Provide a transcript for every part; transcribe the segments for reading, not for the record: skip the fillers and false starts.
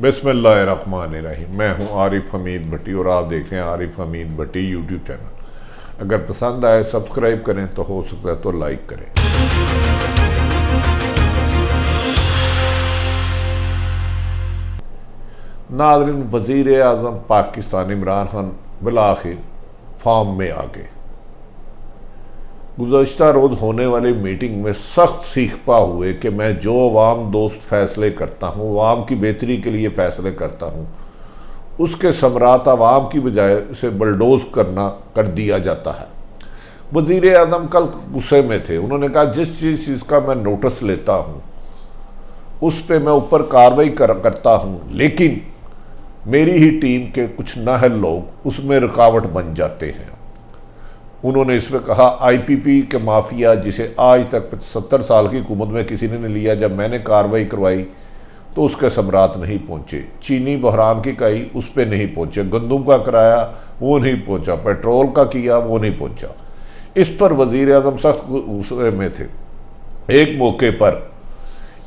बिस्मिल्लाहिर्रहमानिर्रहीम। मैं हूं आरिफ हमीद भट्टी और आप देख रहे हैं आरिफ हमीद भट्टी यूट्यूब चैनल। अगर पसंद आए सब्सक्राइब करें, तो हो सकता है तो लाइक करें। नाज़रीन, वज़ीर आज़म पाकिस्तान इमरान खान बिलाखिर फॉर्म में आ गए। गुज़श्ता रोज़ होने वाली मीटिंग में सख्त सीखपा हुए कि मैं जो अवाम दोस्त फैसले करता हूँ, अवाम की बेहतरी के लिए फ़ैसले करता हूँ, उसके समरात अवाम की बजाय उसे बलडोज कर दिया जाता है। वज़ीर आज़म कल गुस्से में थे। उन्होंने कहा जिस चीज़ का मैं नोटिस लेता हूँ उस पर मैं ऊपर कार्रवाई करता हूँ, लेकिन मेरी ही टीम के कुछ नाअहल लोग उसमें रुकावट बन जाते हैं। उन्होंने इसमें कहा आईपीपी के माफिया, जिसे आज तक 70 साल की हुकूमत में किसी ने नहीं लिया, जब मैंने कार्रवाई करवाई तो उसके समरात नहीं पहुंचे। चीनी बहरान की कई उस पर नहीं पहुंचे, गंदम का कराया वो नहीं पहुंचा, पेट्रोल का किया वो नहीं पहुंचा। इस पर वज़ीर आज़म सख्त गुस्से में थे। एक मौके पर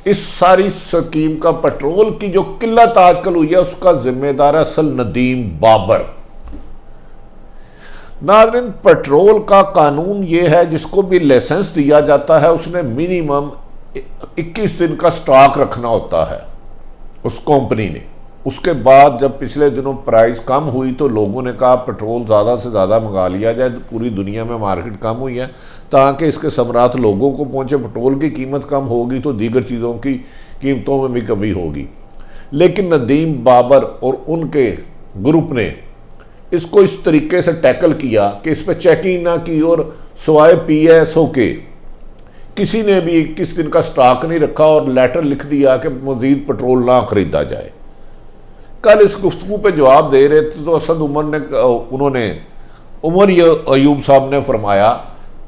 इस सारी स्कीम का, पेट्रोल की जो किल्लत आजकल हुई है, उसका जिम्मेदार असल नदीम बाबर। नाज़रीन, पेट्रोल का कानून ये है, जिसको भी लाइसेंस दिया जाता है उसने मिनिमम 21 दिन का स्टॉक रखना होता है उस कंपनी ने। उसके बाद जब पिछले दिनों प्राइस कम हुई तो लोगों ने कहा पेट्रोल ज़्यादा से ज़्यादा मंगा लिया जाए। पूरी दुनिया में मार्केट कम हुई है ताकि इसके समरात लोगों को पहुँचे। पेट्रोल की कीमत कम होगी तो दीगर चीज़ों की कीमतों में भी कमी होगी। लेकिन नदीम बाबर और उनके ग्रुप ने इसको इस तरीके से टैकल किया कि इस पर चेकिंग ना की, और सवाए PSO के किसी ने भी 21 दिन का स्टॉक नहीं रखा और लेटर लिख दिया कि मज़ीद पेट्रोल ना खरीदा जाए। कल इस गुफ्तगू पे जवाब दे रहे थे तो असद उमर अयूब साहब ने फरमाया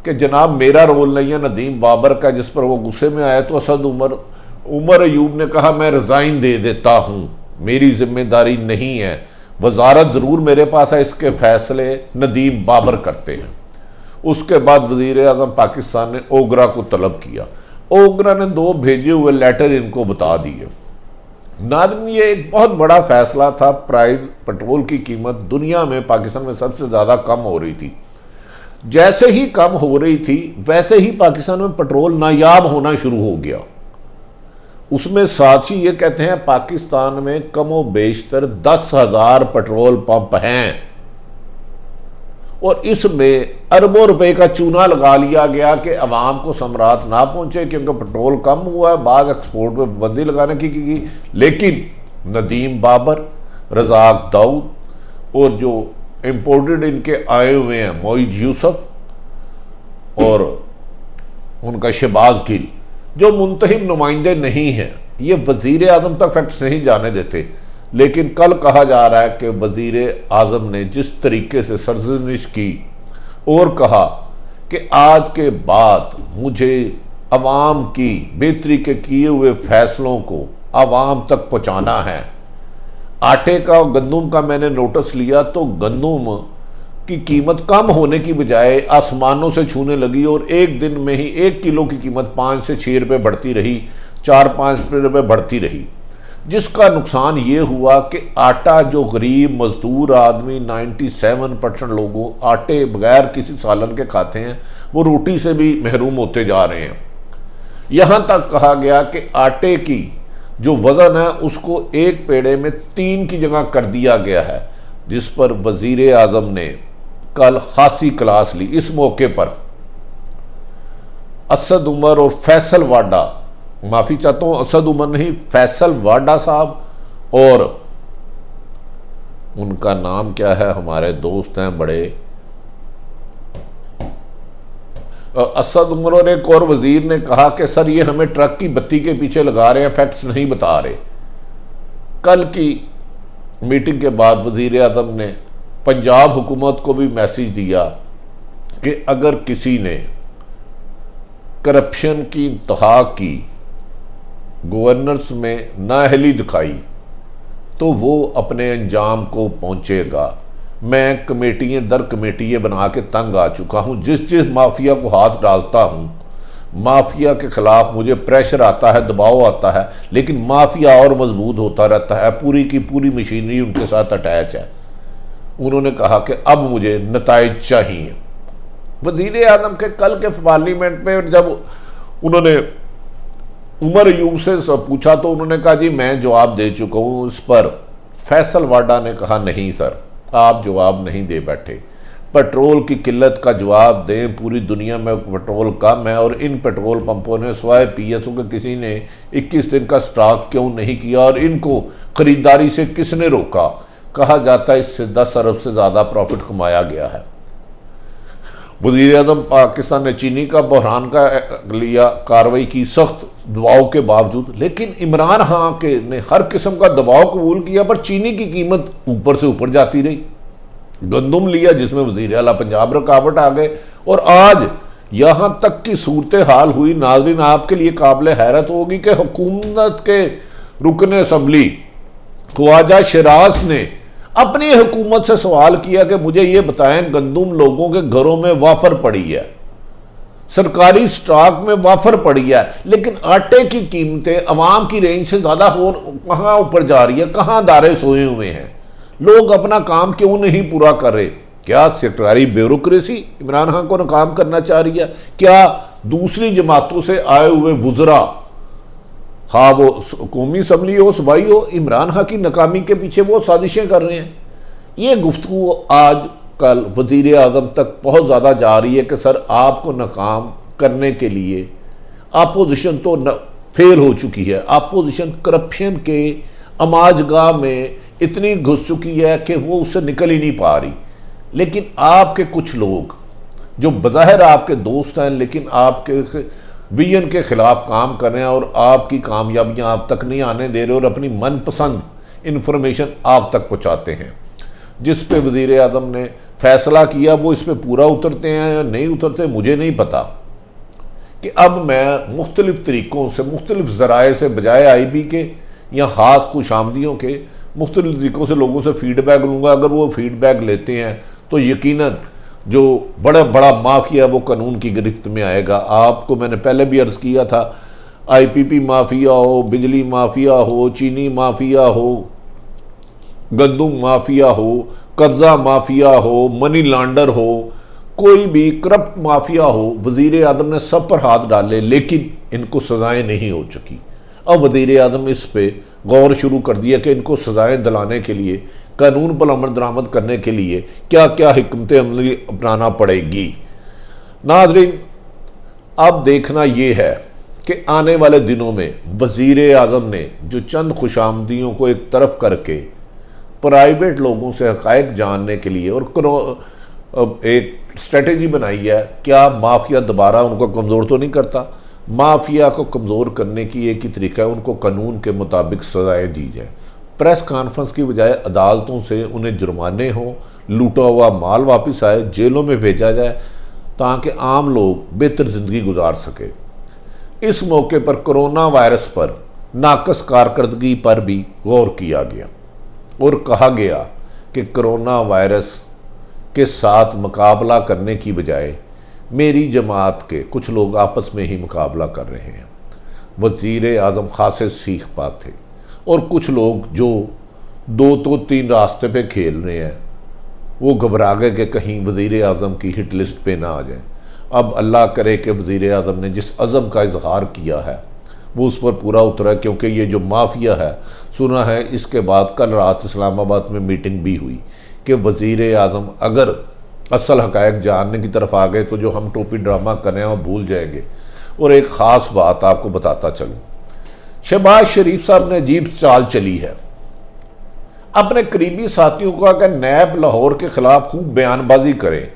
कि जनाब मेरा रोल नहीं है नदीम बाबर का, जिस पर वो गुस्से में आया। तो असद उमर अयूब ने कहा मैं रिज़ाइन दे देता हूँ, मेरी जिम्मेदारी नहीं है, वजारत ज़रूर मेरे पास है, इसके फैसले नदीम बाबर करते हैं। उसके बाद वज़ीर आज़म पाकिस्तान ने ओगरा को तलब किया। ओगरा ने 2 भेजे हुए लेटर इनको बता दिए। नाज़रीन, ये एक बहुत बड़ा फैसला था। प्राइस, पेट्रोल की कीमत दुनिया में, पाकिस्तान में सबसे ज़्यादा कम हो रही थी। जैसे ही कम हो रही थी वैसे ही पाकिस्तान में पेट्रोल नायाब होना शुरू हो गया। उसमें साथ ही ये कहते हैं पाकिस्तान में कमो बेशतर 10,000 पेट्रोल पंप हैं और इसमें अरबों रुपए का चूना लगा लिया गया कि अवाम को समरात ना पहुंचे, क्योंकि पेट्रोल कम हुआ है। बाद एक्सपोर्ट पे पाबंदी लगाने की। लेकिन नदीम बाबर, रज़ाक दाऊद और जो इंपोर्टेड इनके आए हुए हैं मोइज यूसुफ और उनका शहबाज गिल, जो मुंतहिब नुमाइंदे नहीं हैं, ये वज़ीर आज़म तक फैक्ट्स नहीं जाने देते। लेकिन कल कहा जा रहा है कि वज़ीर आज़म ने जिस तरीके से सरज़निश की और कहा कि आज के बाद मुझे अवाम की बेहतरी के किए हुए फैसलों को अवाम तक पहुँचाना है। आटे का और गंदम का मैंने नोटिस लिया तो गंदम की कीमत कम होने की बजाय आसमानों से छूने लगी और एक दिन में ही 1 किलो की कीमत 5 से 6 रुपये बढ़ती रही, 4-5 रुपये बढ़ती रही, जिसका नुकसान ये हुआ कि आटा जो गरीब मजदूर आदमी 97% लोगों आटे बगैर किसी सालन के खाते हैं, वो रोटी से भी महरूम होते जा रहे हैं। यहाँ तक कहा गया कि आटे की जो वज़न है उसको एक पेड़े में 3 की जगह कर दिया गया है, जिस पर वज़ीर आज़म ने कल खासी क्लास ली। इस मौके पर असद उमर और फैसल वाडा, माफ़ी चाहता हूँ असद उमर नहीं, फैसल वाडा साहब, और उनका नाम क्या है, हमारे दोस्त हैं बड़े, असद उमर और एक और वज़ीर ने कहा कि सर ये हमें ट्रक की बत्ती के पीछे लगा रहे हैं, फैक्ट्स नहीं बता रहे। कल की मीटिंग के बाद वज़ीर आज़म ने पंजाब हुकूमत को भी मैसेज दिया कि अगर किसी ने करप्शन की इंतहा की, गवर्नर्स में नाअहली दिखाई, तो वो अपने अंजाम को पहुंचेगा। मैं कमेटियाँ दर कमेटियाँ बना के तंग आ चुका हूँ। जिस माफिया को हाथ डालता हूँ माफिया के खिलाफ मुझे प्रेशर आता है, दबाव आता है, लेकिन माफिया और मजबूत होता रहता है, पूरी की पूरी मशीनरी उनके साथ अटैच है। उन्होंने कहा कि अब मुझे नताइज चाहिए। वज़ीर आज़म के कल के पार्लियामेंट में जब उन्होंने उमर अयूब से पूछा तो उन्होंने कहा जी मैं जवाब दे चुका हूँ। इस पर फैसल वाडा ने कहा नहीं सर, आप जवाब नहीं दे बैठे, पेट्रोल की किल्लत का जवाब दें। पूरी दुनिया में पेट्रोल कम है और इन पेट्रोल पंपों ने स्वाय PSO के किसी ने 21 दिन का स्टॉक क्यों नहीं किया और इनको खरीदारी से किसने रोका। कहा जाता है इससे 10 अरब से ज़्यादा प्रॉफिट कमाया गया है। वज़ीर आज़म पाकिस्तान ने चीनी का बहरान का लिया, कार्रवाई की सख्त दबाव के बावजूद, लेकिन इमरान खान के ने हर किस्म का दबाव कबूल किया पर चीनी की कीमत ऊपर से ऊपर जाती रही। गंदम लिया जिसमें वज़ीर आला पंजाब रुकावट आ गए और आज यहाँ तक की सूरत हाल हुई। नाज़रीन आपके लिए काबिल हैरत होगी कि हुकूमत के रुकन असम्बली ख्वाजा शराज ने अपनी हुकूमत से सवाल किया कि मुझे ये बताएं गंदम लोगों के घरों में वाफर पड़ी है, सरकारी स्टॉक में वाफर पड़ी है, लेकिन आटे की कीमतें अवाम की रेंज से ज़्यादा कहाँ ऊपर जा रही है, कहाँ दारे सोए हुए हैं, लोग अपना काम क्यों नहीं पूरा कर रहे। क्या सरकारी ब्यूरोक्रेसी इमरान खान को नाकाम करना चाह रही है? क्या दूसरी जमातों से आए हुए वुज़रा, हाँ वो कौमी असम्बली हो, सूबाई हो, इमरान खान की नाकामी के पीछे वो साजिशें कर रहे हैं? ये गुफ्तगू आज कल वज़ीर आज़म तक बहुत ज़्यादा जा रही है कि सर आपको नाकाम करने के लिए अपोजिशन तो फेल हो चुकी है। अपोजिशन करप्शन के अमाजगाह में इतनी घुस चुकी है कि वो उससे निकल ही नहीं पा रही। लेकिन आपके कुछ लोग जो बज़ाहिर आपके दोस्त हैं लेकिन आपके विजन के ख़िलाफ़ काम कर रहे हैं और आपकी कामयाबियां आप तक नहीं आने दे रहे और अपनी मनपसंद इन्फॉर्मेशन आप तक पहुंचाते हैं। जिस पे वज़ीर आज़म ने फ़ैसला किया वो इस पे पूरा उतरते हैं या नहीं उतरते मुझे नहीं पता। कि अब मैं मुख्तलिफ़ तरीक़ों से, मुख्तलिफ़ ज़राए से, बजाय IB के या ख़ास खुशामदियों के, मुख्तलिफ़ तरीक़ों से लोगों से फ़ीडबैक लूँगा। अगर वो फ़ीडबैक लेते हैं तो यकीनन जो बड़ा बड़ा माफिया वो कानून की गिरफ्त में आएगा। आपको मैंने पहले भी अर्ज़ किया था, IPP माफिया हो, बिजली माफिया हो, चीनी माफिया हो, गंदम माफिया हो, कब्ज़ा माफिया हो, मनी लॉन्डर हो, कोई भी करप्ट माफिया हो, वज़ीर आज़म ने सब पर हाथ डाले लेकिन इनको सज़ाएँ नहीं हो चुकी। अब वज़ीर आज़म इस पे गौर शुरू कर दिया कि इनको सज़ाएँ दिलाने के लिए, कानून पर अमल दरामद करने के लिए क्या क्या हिकमत अमली अपनाना पड़ेगी। नाज़रीन अब देखना ये है कि आने वाले दिनों में वज़ीर आज़म ने जो चंद खुशामदियों को एक तरफ करके प्राइवेट लोगों से हक़ाइक़ जानने के लिए और एक स्ट्रेटजी बनाई है, क्या माफिया दोबारा उनको कमज़ोर तो नहीं करता। माफिया को कमज़ोर करने की एक ही तरीका है, उनको कानून के मुताबिक सज़ाएँ दी जाए। प्रेस कॉन्फ्रेंस की बजाय अदालतों से उन्हें जुर्माने हों, लूटा हुआ माल वापस आए, जेलों में भेजा जाए ताकि आम लोग बेहतर ज़िंदगी गुजार सके। इस मौके पर कोरोना वायरस पर नाकस कारकर्दगी पर भी गौर किया गया और कहा गया कि कोरोना वायरस के साथ मुकाबला करने की बजाय मेरी जमात के कुछ लोग आपस में ही मुकाबला कर रहे हैं। वज़ीर आज़म खासे सीख पाते और कुछ लोग जो 2 तो 3 रास्ते पे खेल रहे हैं वो घबरा गए कि कहीं वज़ीर आज़म की हिट लिस्ट पे ना आ जाए। अब अल्लाह करे कि वज़ीर आज़म ने जिस अज़म का इजहार किया है वो उस पर पूरा उतरा, क्योंकि ये जो माफिया है, सुना है इसके बाद कल रात इस्लामाबाद में मीटिंग भी हुई कि वज़ीर आज़म अगर असल हक़ाइक़ जानने की तरफ आ गए तो जो हम टोपी ड्रामा कर रहे हैं वो भूल जाएंगे। और एक ख़ास बात आपको बताता चलूँ, शहबाज शरीफ साहब ने अजीब चाल चली है। अपने करीबी साथियों का कि नैब लाहौर के ख़िलाफ़ खूब बयानबाजी करें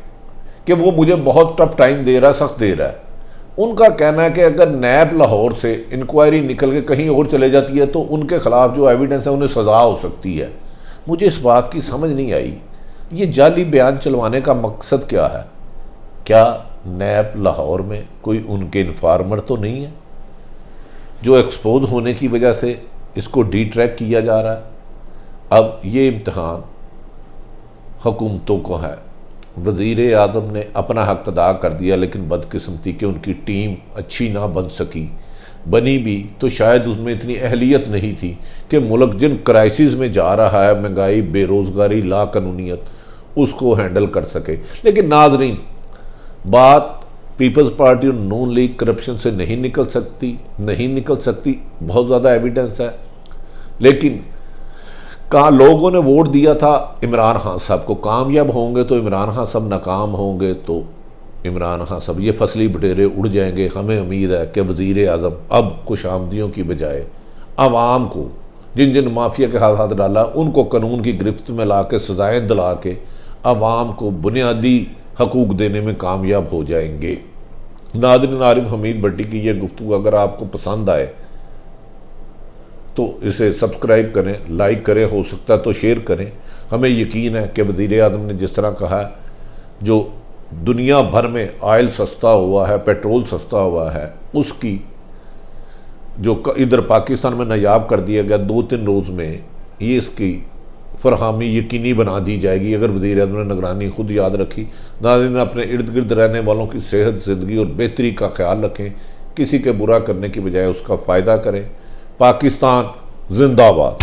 कि वो मुझे बहुत टफ टाइम दे रहा है, सख्त दे रहा है। उनका कहना है कि अगर नैब लाहौर से इंक्वायरी निकल के कहीं और चले जाती है तो उनके ख़िलाफ़ जो एविडेंस है उन्हें सज़ा हो सकती है। मुझे इस बात की समझ नहीं आई, ये जाली बयान चलवाने का मकसद क्या है? क्या नैब लाहौर में कोई उनके इन्फॉर्मर तो नहीं है जो एक्सपोज होने की वजह से इसको डी-ट्रैक किया जा रहा है? अब ये इम्तहान हुकूमतों को है वज़ीर आज़म ने अपना हक़ अदा कर दिया, लेकिन बदकिस्मती कि उनकी टीम अच्छी ना बन सकी। बनी भी तो शायद उसमें इतनी अहलियत नहीं थी कि मुल्क जिन क्राइसिस में जा रहा है, महंगाई, बेरोज़गारी, लाकानूनियत, उसको हैंडल कर सके। लेकिन नाज़रीन, बात पीपल्स पार्टी और नून लीग करप्शन से नहीं निकल सकती, बहुत ज़्यादा एविडेंस है। लेकिन कहाँ लोगों ने वोट दिया था इमरान खान साहब को, कामयाब होंगे तो इमरान खान साहब, नाकाम होंगे तो इमरान खान साहब, ये फसली बटेरे उड़ जाएंगे। हमें उम्मीद है कि वज़ीर आज़म अब खुशामदियों की बजाय आवाम को, जिन जिन माफिया के हाथ डाला, उनको कानून की गिरफ्त में ला के सजाएँ दिला के आवाम को बुनियादी हकूक़ देने में कामयाब हो जाएंगे। नाज़रीन, आरिफ हमीद भट्टी की ये गुफ्तगू अगर आपको पसंद आए तो इसे सब्सक्राइब करें, लाइक करें, हो सकता है तो शेयर करें। हमें यकीन है कि वज़ीर आज़म ने जिस तरह कहा, जो दुनिया भर में ऑयल सस्ता हुआ है, पेट्रोल सस्ता हुआ है, उसकी जो इधर पाकिस्तान में नायाब कर दिया गया 2-3 रोज़ में, ये इसकी फरहमी यकीनी बना दी जाएगी अगर वज़ीर आज़म ने निगरानी खुद याद रखी। नाज़रीन, अपने इर्द गिर्द रहने वालों की सेहत, ज़िंदगी और बेहतरी का ख्याल रखें। किसी के बुरा करने की बजाय उसका फ़ायदा करें। पाकिस्तान जिंदाबाद।